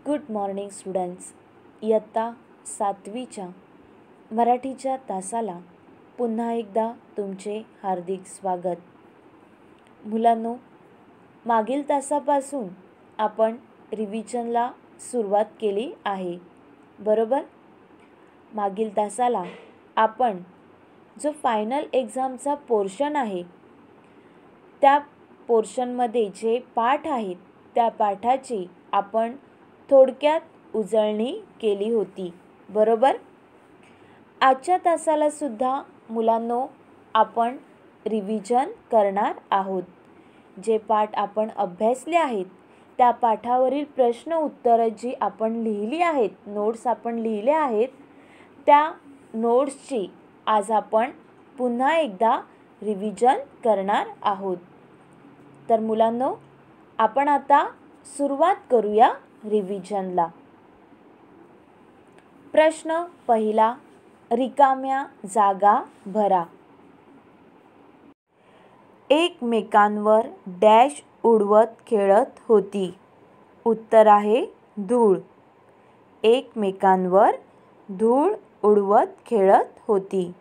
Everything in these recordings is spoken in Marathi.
Good morning students. इयत्ता 7वीच्या मराठीच्या तासाला पुन्हा एकदा तुमचे हार्दिक स्वागत. मुलांनो, मागील तासापासून आपण रिव्हिजनला सुरुवात केली आहे, बरोबर? मागील तासाला आपण जो फायनल एक्झामचा पोर्शन आहे त्या पोर्शनमध्ये जे पाठ आहेत त्या पाठाची आपण थोडक्यात उजळणी केली होती, बरोबर? आजच्या तासाला सुद्धा मुलांनो आपण रिव्हिजन करणार आहोत. जे पाठ आपण अभ्यासले आहेत त्या पाठावरील प्रश्न उत्तरं जी आपण लिहिली आहेत, नोट्स आपण लिहिल्या आहेत, त्या नोट्सची आज आपण पुन्हा एकदा रिव्हिजन करणार आहोत. तर मुलांनो, आपण आता सुरुवात करूया रिव्हिजनला. प्रश्न पहिला, रिकाम्या जागा भरा. एकमेकांवर डॅश उडवत खेळत होती. उत्तर आहे धूळ. एकमेकांवर धूळ उडवत खेळत होती.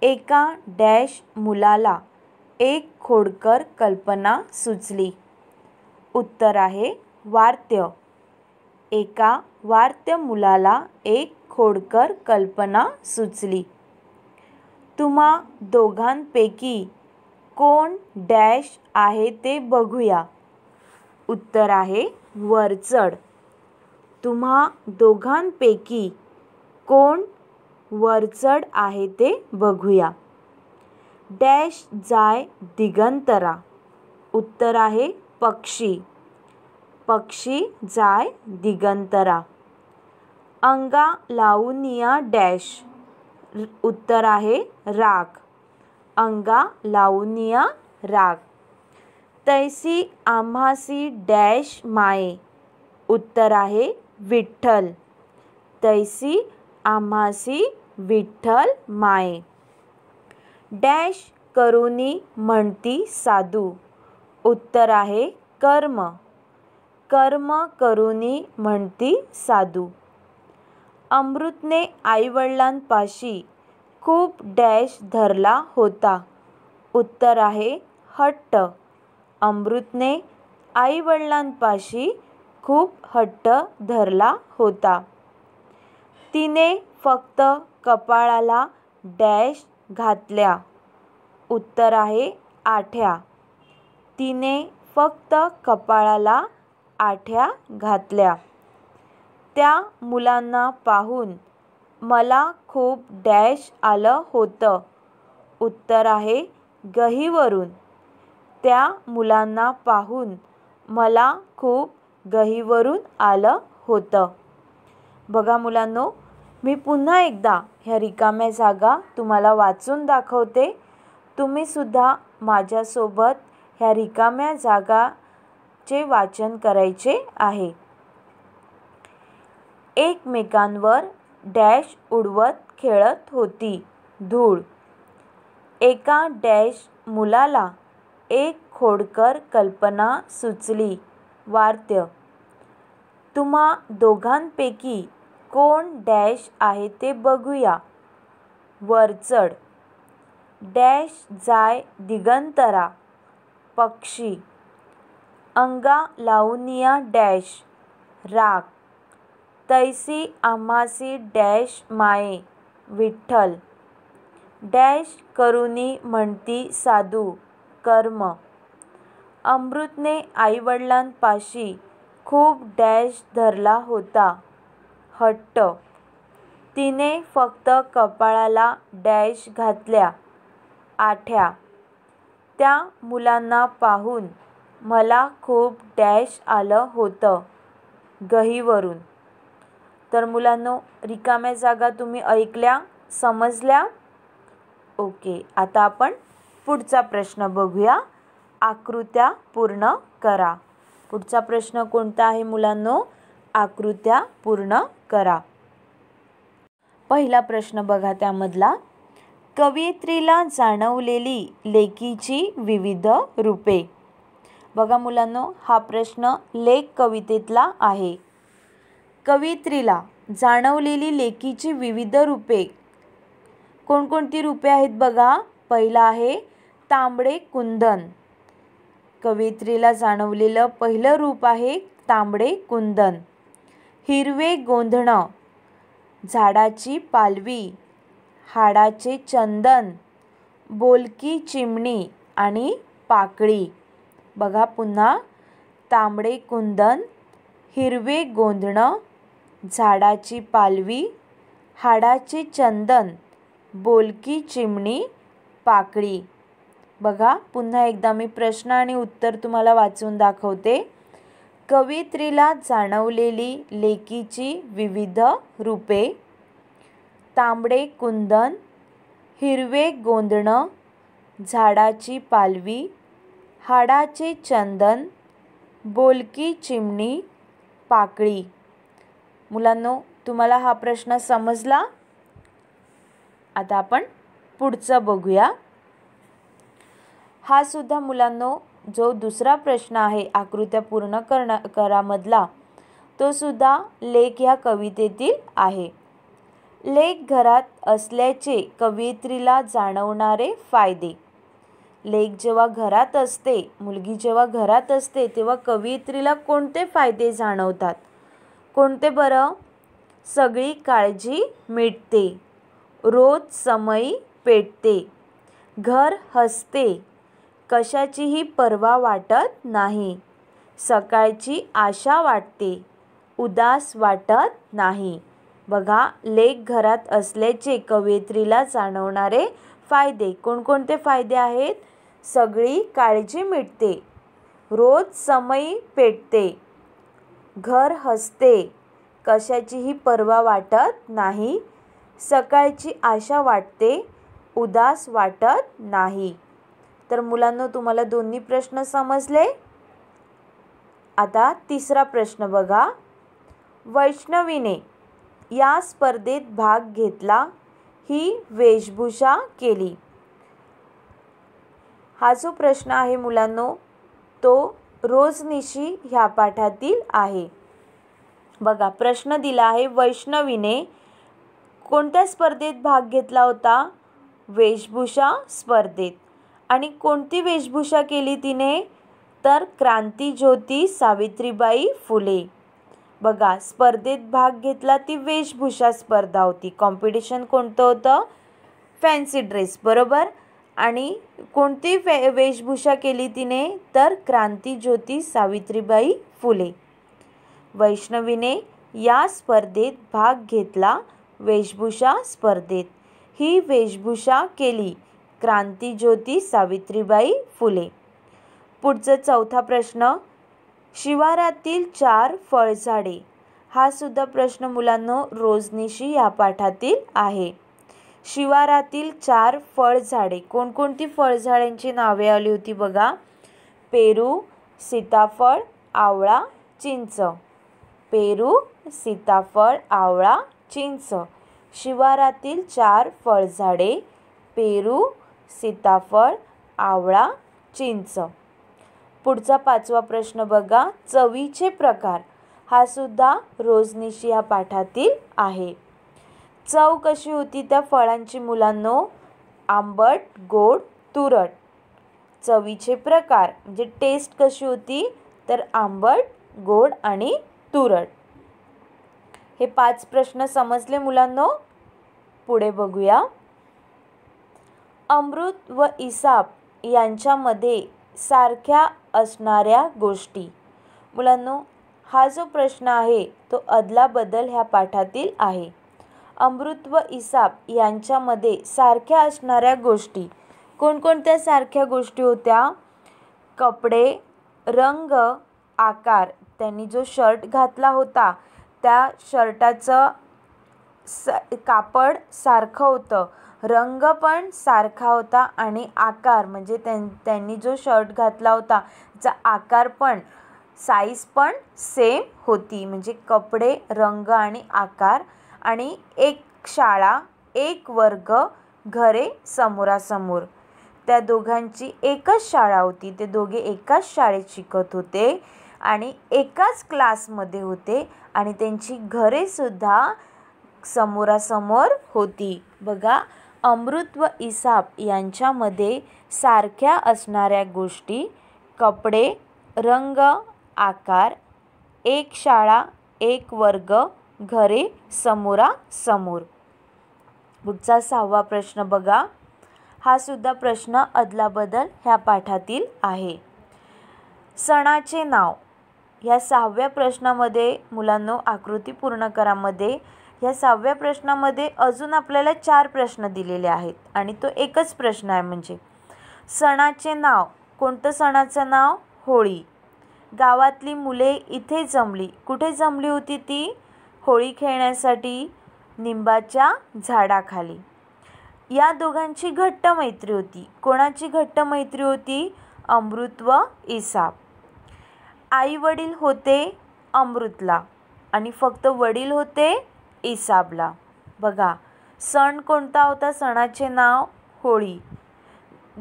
एका डॅश मुलाला एक खोडकर कल्पना सुचली. उत्तर आहे वार्त्य. एका वार्त्य मुलाला एक खोडकर कल्पना सुचली. तुम्हा दोघांपैकी कोण डॅश आहे ते बघूया. उत्तर आहे वरचढ. तुम्हा दोघांपैकी कोण वरचढ आहे ते बघूया. डॅश जाय दिगंतरा. उत्तर आहे पक्षी. पक्षी जाय दिगंतरा. अंगा लावूनिया डॅश. उत्तर आहे राख. अंगा लावूनिया राख. तैसी आम्हासी डॅश माये. उत्तर आहे विठ्ठल. तैसी आम्हासी विठ्ठल माये. डॅश करुनी म्हणती साधू. उत्तर आहे कर्म. कर्म करुनी म्हणती साधू. अमृतने आईवडिलांपाशी खूप डॅश धरला होता. उत्तर आहे हट्ट. अमृतने आईवडिलांपाशी खूप हट्ट धरला होता. तिने फक्त कपाळाला डॅश घातल्या. उत्तर आहे आठ्या. तिने फक्त कपाळाला आठ्या घातल्या. त्या मुलांना पाहून मला खूप डॅश आलं होतं. उत्तर आहे गहीवरून. त्या मुलांना पाहून मला खूप गहीवरून आलं होतं. बघा मुलांनो, मी पुन्हा एकदा ह्या रिकाम्या जागा तुम्हाला वाचून दाखवते. तुम्ही सुद्धा माझ्यासोबत ह्या रिकाम्या जागाचे वाचन करायचे आहे. एकमेकांवर डॅश उडवत खेळत होती. धूळ. एका डॅश मुलाला एक खोडकर कल्पना सुचली. वार्त्य. तुम्हा दोघांपैकी कोण डॅश आहे ते बघूया. वरचढ. डॅश जाय दिगंतरा. पक्षी. अंगा लावूनिया डॅश राख. तैसी आम्हासी डॅश माये विठ्ठल. डॅश करुनी म्हणती साधू कर्म. अमृतने आईवडिलांपाशी खूप डॅश धरला होता. हट्ट. तिने फक्त कपाळाला डॅश घातल्या. आठ्या. त्या मुलांना पाहून मला खूप डॅश आलं होतं. गहीवरून. तर मुलांनो, रिकाम्या जागा तुम्ही ऐकल्या, समजल्या? ओके, आता आपण पुढचा प्रश्न बघूया. आकृत्या पूर्ण करा. पुढचा प्रश्न कोणता आहे मुलांनो? आकृत्या पूर्ण करा. पहिला प्रश्न बघा त्यामधला. कवयित्रीला जाणवलेली लेकीची विविध रूपे. बघा मुलांनो, हा प्रश्न लेख कवितेतला आहे. कवयित्रीला जाणवलेली लेकीची विविध रूपे कोणकोणती रूपे आहेत बघा. पहिला आहे तांबडे कुंदन. कवयित्रीला जाणवलेलं पहिलं रूप आहे तांबडे कुंदन. हिरवे गोंधणं, झाडाची पालवी, हाडाचे चंदन, बोलकी चिमणी आणि पाकळी. बघा पुन्हा, तांबडे कुंदन, हिरवे गोंधणं, झाडाची पालवी, हाडाचे चंदन, बोलकी चिमणी, पाकळी. बघा पुन्हा एकदा मी प्रश्न आणि उत्तर तुम्हाला वाचून दाखवते. कवयित्रीला जाणवलेली लेकीची विविध रूपे. तांबडे कुंदन, हिरवे गोंधणं, झाडाची पालवी, हाडाचे चंदन, बोलकी चिमणी, पाकळी. मुलांनो, तुम्हाला हा प्रश्न समजला? आता आपण पुढचं बघूया. हा सुद्धा मुलांनो जो दुसरा प्रश्न आहे आकृत्या पूर्ण करामधला, तो सुद्धा लेख ह्या कवितेतील आहे. लेक घरात असल्याचे कवयित्रीला जाणवणारे फायदे. लेक जेव्हा घरात असते, मुलगी जेव्हा घरात असते, तेव्हा कवयित्रीला कोणते फायदे जाणवतात? कोणते बरं? सगळी काळजी मिटते, रोज समई पेटते, घर हसते, कशाचीही पर्वा वाटत नाही, सकाळची आशा वाटते, उदास वाटत नाही. बघा, लेक घरात असल्याचे कवयित्रीला जाणवणारे फायदे. कोणकोणते फायदे आहेत? सगळी काळजी मिटते, रोज समई पेटते, घर हसते, कशाचीही पर्वा वाटत नाही, सकाळची आशा वाटते, उदास वाटत नाही. तर मुलांनो, तुम्हाला दोन्ही प्रश्न समजले? आता तिसरा प्रश्न बघा. वैष्णवीने या स्पर्धेत भाग घेतला, ही वेशभूषा केली. हा जो प्रश्न आहे मुलांनो, तो रोजनिशी ह्या पाठातील आहे. बघा, प्रश्न दिला आहे, वैष्णवीने कोणत्या स्पर्धेत भाग घेतला होता? वेशभूषा स्पर्धेत. आणि कोणती वेशभूषा केली तिने? तर क्रांतिज्योती सावित्रीबाई फुले. बघा, स्पर्धेत भाग घेतला ती वेशभूषा स्पर्धा होती. कॉम्पिटिशन कोणतं होतं? फॅन्सी ड्रेस, बरोबर. आणि कोणती वेशभूषा केली तिने? तर क्रांतिज्योती सावित्रीबाई फुले. वैष्णवीने या स्पर्धेत भाग घेतला, वेशभूषा स्पर्धेत. ही वेशभूषा केली, क्रांतिज्योती सावित्रीबाई फुले. पुढचा चौथा प्रश्न. शिवारातील 4 फळझाडे. हा सुद्धा प्रश्न मुलांनो रोजनिशी या पाठातील आहे. शिवारातील 4 फळझाडे. कोणकोणती फळझाडांची नावे आली होती बघा. पेरू, सीताफळ, आवळा, चिंच. पेरू, सीताफळ, आवळा, चिंच. शिवारातील 4 फळझाडे. पेरू, सीताफळ, आवळा, चिंच. पुढचा 5वा प्रश्न बघा. चवीचे प्रकार. हा सुद्धा रोजनिशी या पाठातील आहे. चव कशी होती त्या फळांची मुलांनो? आंबट, गोड, तुरट. चवीचे प्रकार म्हणजे टेस्ट कशी होती? तर आंबट, गोड आणि तुरट. हे 5 प्रश्न समजले मुलांनो? पुढे बघूया. अमृत व इसाप यांच्यामध्ये सारख्या असणाऱ्या गोष्टी. मुलांनो, हा जो प्रश्न आहे तो अदलाबदल ह्या पाठातील आहे. अमृत व इसाप यांच्यामध्ये सारख्या असणाऱ्या गोष्टी. कोणकोणत्या सारख्या गोष्टी होत्या? कपडे, रंग, आकार. त्यांनी जो शर्ट घातला होता त्या शर्टाचं कापड सारखं होतं, रंग पण सारखा होता आणि आकार म्हणजे त्यांनी जो शर्ट घातला होता त्याचा आकार पण, साईज पण सेम होती. म्हणजे कपडे, रंग आणि आकार. आणि एक शाळा, एक वर्ग, घरे समोरासमोर. त्या दोघांची एकच शाळा होती. ते दोघे एकाच शाळेत शिकत होते आणि एकाच क्लासमध्ये होते आणि त्यांची घरेसुद्धा समोरासमोर होती. बघा, अमृत व इसाप यांच्यामध्ये सारख्या असणाऱ्या गोष्टी, कपडे, रंग, आकार, एक शाळा, एक वर्ग, घरे समोरासमोर. पुढचा 6वा प्रश्न बघा. हा सुद्धा प्रश्न अदलाबदल ह्या पाठातील आहे. सणाचे नाव. ह्या 6व्या प्रश्नामध्ये मुलांनो, आकृती पूर्ण करामध्ये ह्या 6व्या प्रश्नामध्ये अजून आपल्याला 4 प्रश्न दिलेले आहेत आणि तो एकच प्रश्न आहे. म्हणजे सणाचे नाव. कोणतं सणाचं नाव? होळी. गावातली मुले इथे जमली. कुठे जमली होती ती? होळी खेळण्यासाठी निंबाच्या झाडाखाली. या दोघांची घट्ट मैत्री होती. कोणाची घट्ट मैत्री होती? अमृत व इसाप. आई वडील होते अमृतला आणि फक्त वडील होते इसाबला. बघा, सण कोणता होता? सणाचे नाव होळी.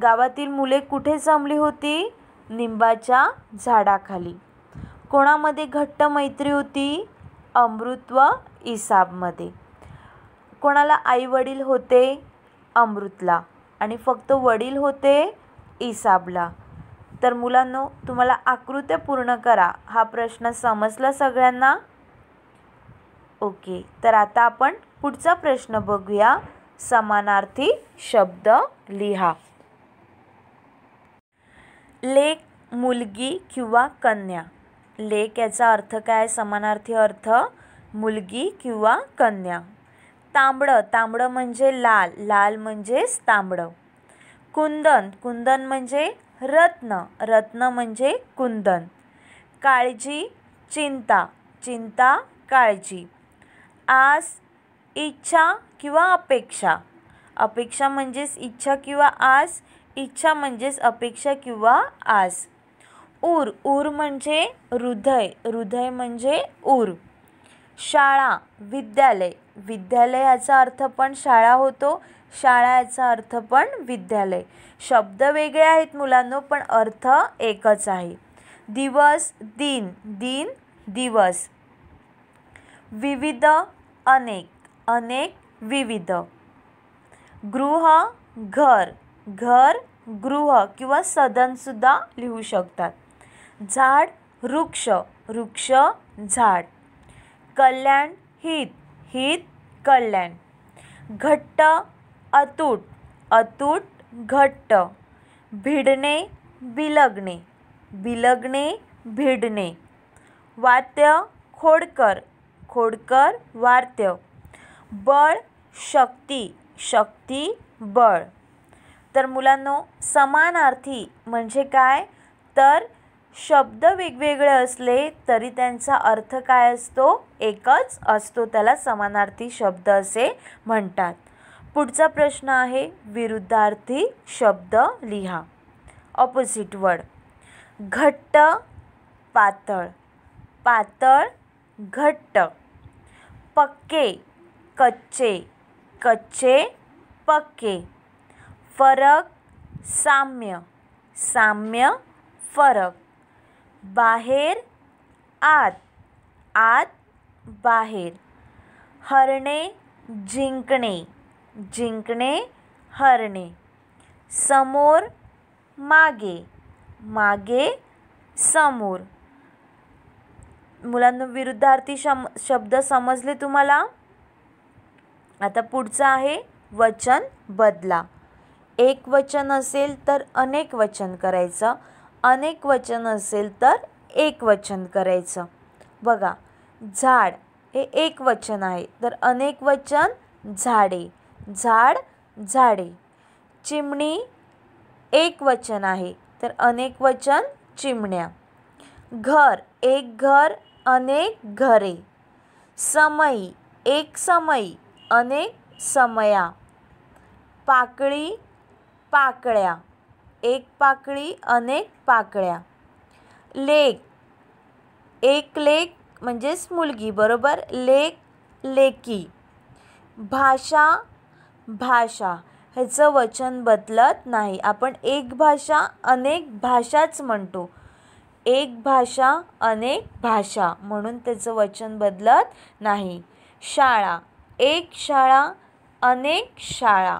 गावातील मुले कुठे जमली होती? निंबाच्या झाडाखाली. कोणामध्ये घट्ट मैत्री होती? अमृत व इसाबमध्ये. कोणाला आई वडील होते? अमृतला आणि फक्त वडील होते इसाबला. तर मुलांनो, तुम्हाला आकृत्या पूर्ण करा हा प्रश्न समजला सगळ्यांना? ओके, तर आता आपण पुढचा प्रश्न बघूया. समानार्थी शब्द लिहा. लेक, मुलगी किंवा कन्या. लेक याचा अर्थ काय? समानार्थी अर्थ मुलगी किंवा कन्या. तांबडं. तांबडं म्हणजे लाल. लाल म्हणजेच तांबडं. कुंदन. कुंदन म्हणजे रत्न. रत्न म्हणजे कुंदन. काळजी, चिंता. चिंता, काळजी. आस, इच्छा किंवा अपेक्षा. अपेक्षा म्हणजेच इच्छा किंवा आस. इच्छा म्हणजेच अपेक्षा किंवा आस. ऊर. ऊर म्हणजे हृदय. हृदय म्हणजे ऊर. शाळा, विद्यालय. विद्यालय याचा अर्थ पण शाळा होतो. शाळा याचा अर्थ पण विद्यालय. शब्द वेगळे आहेत मुलांनो, पण अर्थ एकच आहे. दिवस, दिन. दिन, दिवस. विविध, अनेक. अनेक, विविध. गृह, घर. घर, गृह किंवा सदनसुद्धा लिहू शकतात. झाड, वृक्ष. वृक्ष, झाड. कल्याण, हित. हित, कल्याण. घट्ट, अतूट. अतूट, घट्ट. भिडणे, बिलगणे. बिलगणे, भिडणे. वात्य, खोडकर. खोडकर, वात्य. बळ, शक्ती. शक्ती, बळ. तर मुलांनो, समानार्थी म्हणजे काय? तर शब्द वेगवेगळे असले तरी त्यांचा अर्थ काय असतो? एकच असतो. त्याला समानार्थी शब्द असे म्हणतात. पुढचा प्रश्न आहे विरुद्धार्थी शब्द लिहा. Opposite word. घट्ट, पातळ. पातळ, घट्ट. पक्के, कच्चे. कच्चे, पक्के. फरक, साम्य. साम्य, फरक. बाहेर, आत. आत, बाहेर. हरणे, जिंकणे. जिंकणे, हरणे. समोर, मागे. मागे, समोर. मुलांनो, विरुद्धार्थी शब्द समजले तुम्हाला? आता पुढचा आहे वचन बदला. एक वचन असेल तर अनेक वचन करायचं. अनेक वचन असेल तर एक वचन करायचं. बघा, झाड हे एक वचन आहे तर अनेक वचन झाडे. झाड, झाडे. चिमणी एक वचन आहे तर अनेक वचन चिमण्या. घर एक घर, अनेक घरे. समई एक समई, अनेक समया. पाकळी, पाकळ्या. एक पाकळी, अनेक पाकळ्या. लेक एक लेक म्हणजेच मुलगी, बरोबर. लेक, लेकी. भाषा, भाषा. ह्याचं वचन बदलत नाही. आपण एक भाषा, अनेक भाषाच म्हणतो. एक भाषा अनेक भाषा, म्हणून त्याचं वचन बदलत नाही. शाळा, एक शाळा अनेक शाळा,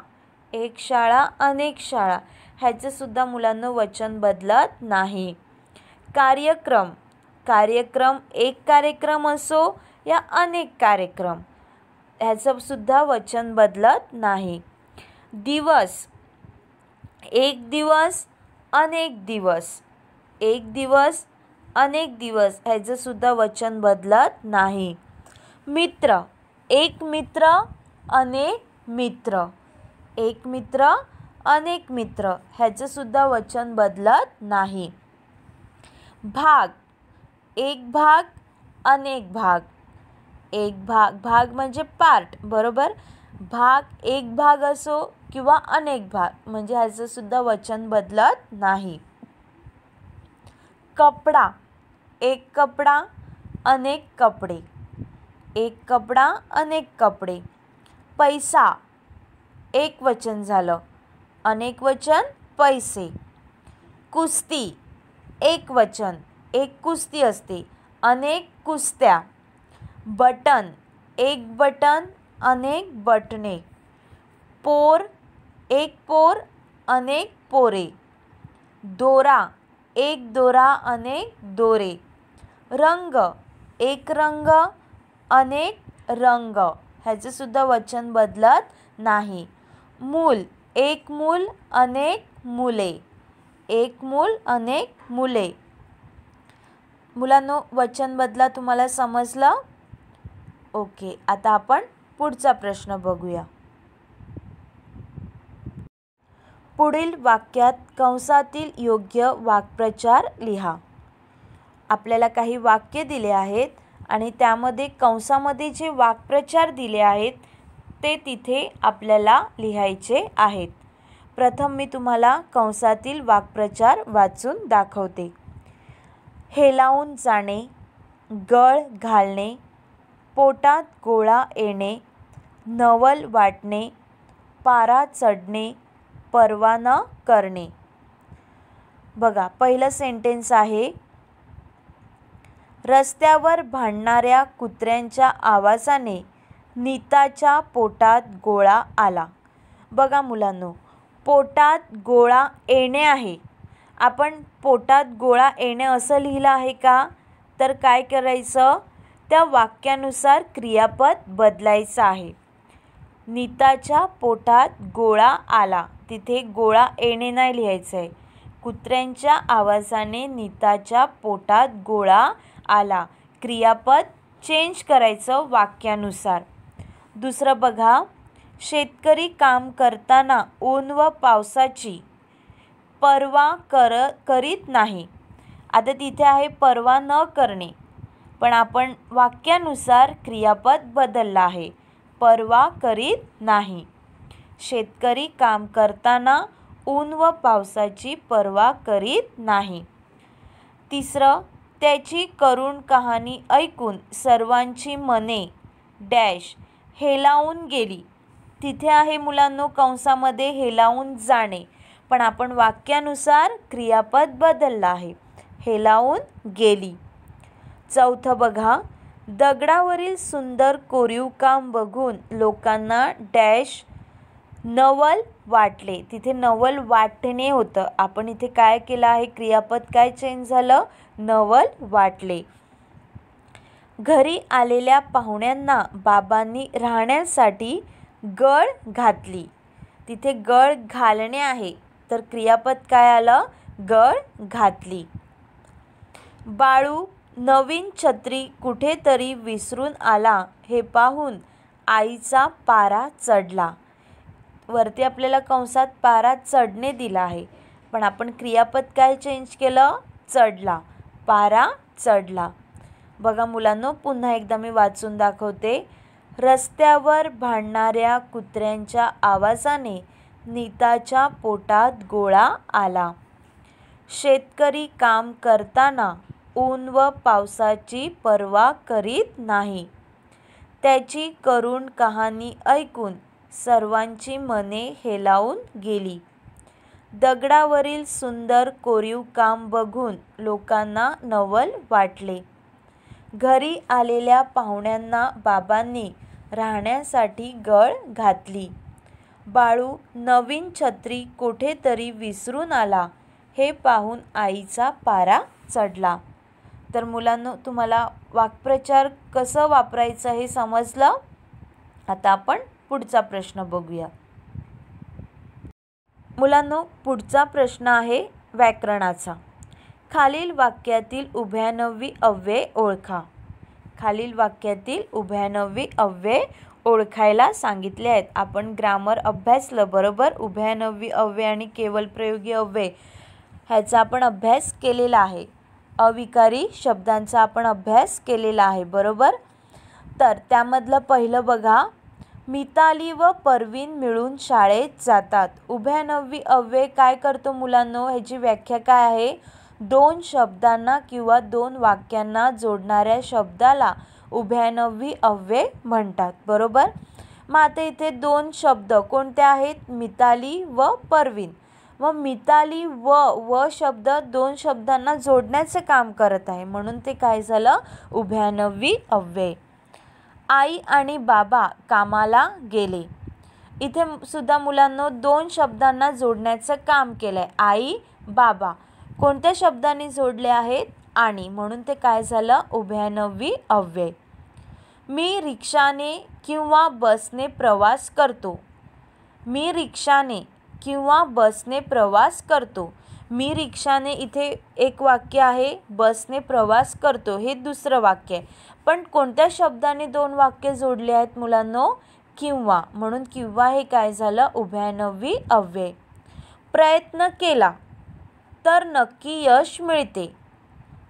एक शाळा अनेक शाळा, ह्याचं सुद्धा मुलांना वचन बदलत नाही. कार्यक्रम, कार्यक्रम एक कार्यक्रम असो या अनेक कार्यक्रम, ह्याचं सुद्धा वचन बदलत नाही. दिवस, एक दिवस अनेक दिवस, एक दिवस अनेक दिवस, ह्याचं सुद्धा वचन बदलत नाही. मित्र, एक मित्र अनेक मित्र, एक मित्र अनेक मित्र, ह्याचं सुद्धा वचन बदलत नाही. भाग, एक भाग अनेक भाग, एक भाग, भाग म्हणजे पार्ट, बरोबर. भाग एक भाग असो किंवा अनेक भाग, म्हणजे ह्याचं सुद्धा वचन बदलत नाही. कपडा, एक कपडा अनेक कपडे, एक कपडा अनेक कपडे. पैसा, एक वचन झालं, अनेक वचन पैसे. कुस्ती, एक वचन, एक कुस्ती असते, अनेक कुस्त्या. बटन, एक बटन अनेक बटणे. पोर, एक पोर अनेक पोरे. दोरा, एक दोरा अनेक दोरे. रंग, एक रंग अनेक रंग, ह्याचं सुद्धा वचन बदलत नाही. मूल, एक मूल अनेक मुले, एक मूल अनेक मुले. मुलांनो, वचन बदला तुम्हाला समजलं? ओके, आता आपण पुढचा प्रश्न बघूया. पुढील वाक्यात कंसातील योग्य वाक्प्रचार लिहा. आपल्याला काही वाक्य दिले आहेत आणि त्यामध्ये कंसामध्ये जे वाक्प्रचार दिले आहेत ते तिथे आपल्याला लिहायचे आहेत. प्रथम मी तुम्हाला कंसातील वाक्प्रचार वाचून दाखवते. हेलावून जाणे, गळ घालणे, पोटात गोळा येणे, नवल वाटणे, पारा चढणे, परवा न करणे. बघा, पहिलं सेंटेन्स आहे, रस्त्यावर भांडणाऱ्या कुत्र्यांच्या आवाजाने नीताच्या पोटात गोळा आला. बघा मुलांनो, पोटात गोळा येणे आहे. आपण पोटात गोळा येणे असं लिहिलं आहे का? तर काय करायचं, त्या वाक्यानुसार क्रियापद बदलायचं आहे. नीताच्या पोटात गोळा आला, तिथे गोळा येणे नाही लिहायचं आहे. कुत्र्यांच्या आवाजाने नीताच्या पोटात गोळा आला, क्रियापद चेंज करायचं वाक्यानुसार. दुसरं बघा, शेतकरी काम करताना ऊन व पावसाची पर्वा करीत नाही. आता तिथे आहे पर्वा न करणे, पण आपण वाक्यानुसार क्रियापद बदललं आहे, पर्वा करीत नाही. शेतकरी काम करताना ऊन व पावसाची पर्वा करीत नाही. तिसरं, त्याची करुण कहाणी ऐकून सर्वांची मने डॅश हेलावून गेली. तिथे आहे मुलांनो कंसामध्ये हेलावून जाणे, पण आपण वाक्यानुसार क्रियापद बदललं आहे, हेलावून गेली. चौथं बघा, दगडावरील सुंदर कोरीव काम बघून लोकांना डॅश नवल वाटले. तिथे नवल वाटणे होतं, आपण इथे काय केलं आहे, क्रियापद काय चेंज झालं, नवल वाटले. घरी आलेल्या पाहुण्यांना बाबांनी राहण्यासाठी गळ घातली. तिथे गळ घालणे आहे, तर क्रियापद काय आलं, गळ घातली. बाळू नवीन छत्री कुठेतरी विसरून आला हे पाहून आईचा पारा चढला. वरती आपल्याला कंसात पारा चढणे दिला आहे, पण आपण क्रियापद काय चेंज केलं, चढला, पारा चढला. बघा मुलांनो, पुन्हा एकदा मी वाचून दाखवते. रस्त्यावर भांडणाऱ्या कुत्र्यांच्या आवाजाने नीताच्या पोटात गोळा आला. शेतकरी काम करताना ऊन व पावसाची पर्वा करीत नाही. त्याची करुण कहाणी ऐकून सर्वांची मने हेलावून गेली. दगडावरील सुंदर कोरीव काम बघून लोकांना नवल वाटले. घरी आलेल्या पाहुण्यांना बाबांनी राहण्यासाठी गळ घातली. बाळू नवीन छत्री कुठेतरी विसरून आला हे पाहून आईचा पारा चढला. तर मुलांनो, तुम्हाला वाक्प्रचार कसं वापरायचं हे समजलं. आता आपण पुढचा प्रश्न बघूया. मुलांनो, पुढचा प्रश्न आहे व्याकरणाचा. खालील वाक्यातील उभयनवी अव्यय ओळखा. खालील वाक्यातील उभयनवी अव्यय ओळखायला सांगितले आहेत. आपण ग्रामर अभ्यासलं बरोबर. उभयनवी अव्यय आणि केवलप्रयोगी अव्यय ह्याचा आपण अभ्यास केलेला आहे. अविकारी शब्दांचा आपण अभ्यास केलेला आहे बरोबर. तर त्यामधलं पहिलं बघा, मिताली व परवीन मिळून शाळेत जातात. उभयनवी अव्यय काय करतो मुलांनो, ह्याची व्याख्या काय आहे. दोन शब्दांना किंवा दोन वाक्यांना जोडणाऱ्या शब्दाला उभयनवी अव्यय म्हणतात बरोबर. मग आता इथे दोन शब्द कोणते आहेत, मिताली व परवीन. मग मिताली व शब्द दोन शब्दांना जोडण्याचे काम करत आहे, म्हणून ते काय झालं, उभयनवी अव्यय. आई आणि बाबा कामाला गेले. इथे सुद्धा मुलांनो दोन शब्दांना जोडण्याचं काम केलंय. आई बाबा कोणत्या शब्दांनी जोडले आहेत, आणि, म्हणून ते काय झालं, उभयनवी अव्यय. मी रिक्षाने किंवा बसने प्रवास करतो. मी रिक्षाने किंवा बसने प्रवास करतो. मी रिक्षाने इथे एक वाक्य आहे, बसने प्रवास करतो हे दुसरं वाक्य आहे. पण कोणत्या शब्दाने दोन वाक्य जोडले आहेत मुलांनो, किंवा, म्हणून किंवा हे काय झालं, उभयनवी अव्यय. प्रयत्न केला तर नक्की यश मिळते.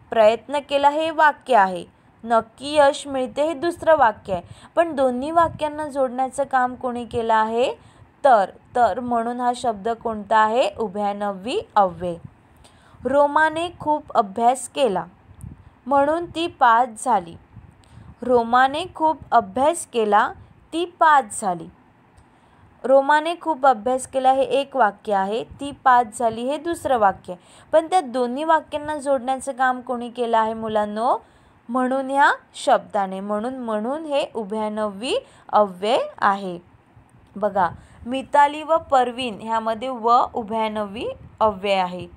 प्रयत्न केला हे वाक्य आहे, नक्की यश मिळते हे दुसरं वाक्य आहे. पण दोन्ही वाक्यांना जोडण्याचं काम कोणी केलं आहे, तर म्हणून हा शब्द कोणता आहे, उभयनवी अव्यय. रोमाने खूप अभ्यास केला म्हणून ती पास झाली. रोमाने खूप अभ्यास केला ती पास झाली. रोमाने खूप अभ्यास केला हे एक वाक्य आहे, ती पास झाली हे दुसरं वाक्य आहे. पण त्या दोन्ही वाक्यांना जोडण्याचं काम कोणी केलं आहे मुलांनो, म्हणून ह्या शब्दाने. म्हणून हे उभयनवी अव्यय आहे. बघा, मिताली व परवीन ह्यामध्ये व उभयनवी अव्यय आहे.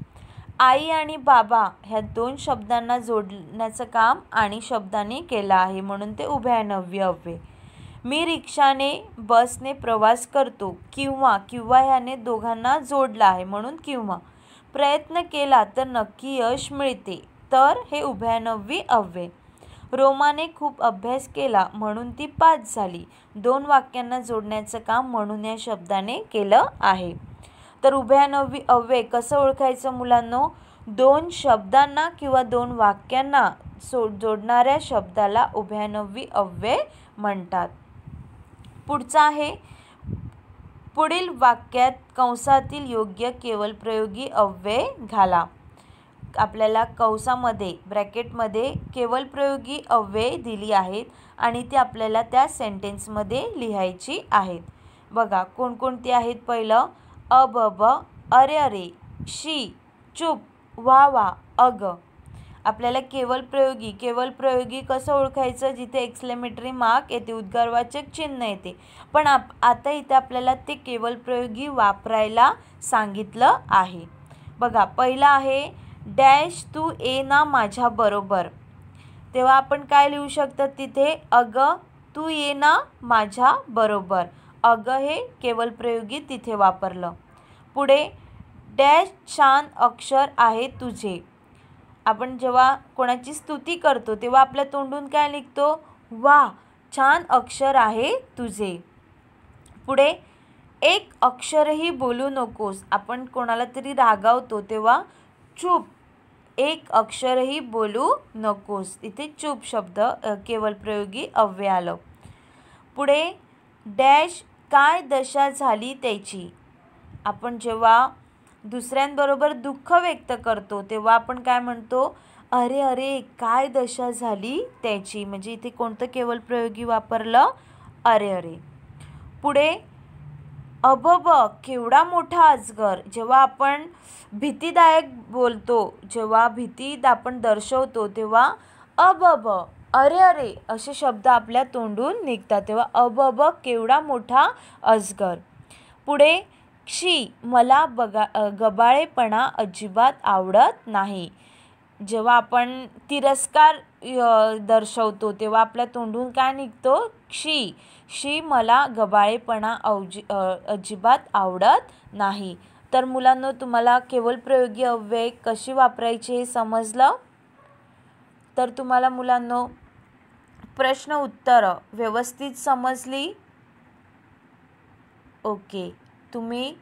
आई आणि बाबा ह्या दोन शब्दांना जोडण्याचं काम आणि शब्दाने केलं आहे, म्हणून ते उभयनवी अव्यय. मी रिक्षाने बसने प्रवास करतो. किंवा ह्याने दोघांना जोडला आहे, म्हणून किंवा. प्रयत्न केला तर नक्की यश मिळते, तर हे उभयनवी अव्यय. रोमाने खूप अभ्यास केला म्हणून ती पास झाली. दोन वाक्यांना जोडण्याचं काम म्हणून या शब्दाने केलं आहे. तर उभयनवी अव्यय कसं ओळखायचं मुलांनो, दोन शब्दांना किंवा दोन वाक्यांना जोडणाऱ्या शब्दाला उभयनवी अव्यय म्हणतात. पुढचा आहे, पुढील वाक्यात कंसातील योग्य केवलप्रयोगी अव्यय घाला. आपल्याला कंसामध्ये ब्रॅकेटमध्ये केवलप्रयोगी अव्यय दिली आहेत आणि ती आपल्याला त्या सेंटेन्समध्ये लिहायची आहेत. बघा कोणकोणती आहेत. पहिलं, अब, अरे, शी, चुप, वा, अग. आपल्याला केवलप्रयोगी कसं ओळखायचं, जिथे एक्सक्लेमेटरी मार्क येते, उद्गारवाचक चिन्ह येते. पण आता इथे आपल्याला ते केवलप्रयोगी वापरायला सांगितलं आहे. बघा, पहिला आहे, डॅश तू ये ना माझ्या बरोबर. तेव्हा आपण काय लिहू शकतो तिथे, अग तू ये ना माझ्या बरोबर. अग हे केवलप्रयोगी तिथे वापरलं. पुढे, डॅश छान अक्षर आहे तुझे. आपण जेव्हा कोणाची स्तुती करतो तेव्हा आपल्या तोंडून काय निघतो, वा छान अक्षर आहे तुझे. पुढे, एक अक्षरही बोलू नकोस. आपण कोणाला तरी रागावतो तेव्हा चूप, एक अक्षरही बोलू नकोस. इथे चूप शब्द केवलप्रयोगी अव्यय आलं. पुढे, डॅश काय दशा झाली त्याची. आपण जेव्हा दुसऱ्यांबरोबर दुःख व्यक्त करतो तेव्हा आपण काय म्हणतो, अरे काय दशा झाली त्याची. म्हणजे इथे कोणतं केवलप्रयोगी वापरलं, अरे. पुढे, अबब केवढा मोठा अजगर. जेव्हा आपण भीतीदायक बोलतो, जेव्हा भीती आपण दर्शवतो तेव्हा अबब, अरे अरे असे शब्द आपल्या तोंडून निघतात. तेव्हा अबब केवढा मोठा अजगर. पुढे शी मला गबाळेपणा अजिबात आवडत नाही. जेव्हा आपण तिरस्कार दर्शवतो तेव्हा आपल्या तोंडून काय निघतो? शी. शी मला गबाळेपणा अजिबात आवडत नाही. तर मुलांनो, तुम्हाला केवलप्रयोगी अव्यय कशी वापरायची हे समजलं. तर तुम्हाला मुलांनो प्रश्न उत्तरं व्यवस्थित समजली? ओके. तुम्ही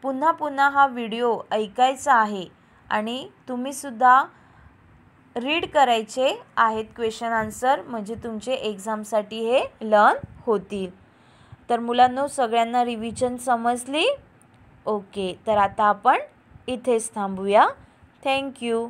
पुन्हा पुन्हा हा व्हिडिओ ऐकायचा आहे आणि तुम्हीसुद्धा रीड करायचे आहेत क्वेश्चन आन्सर, म्हणजे तुमचे एक्झामसाठी हे लर्न होतील. तर मुलांनो, सगळ्यांना रिव्हिजन समजली? ओके. तर आता आपण इथेच थांबूया. थँक्यू.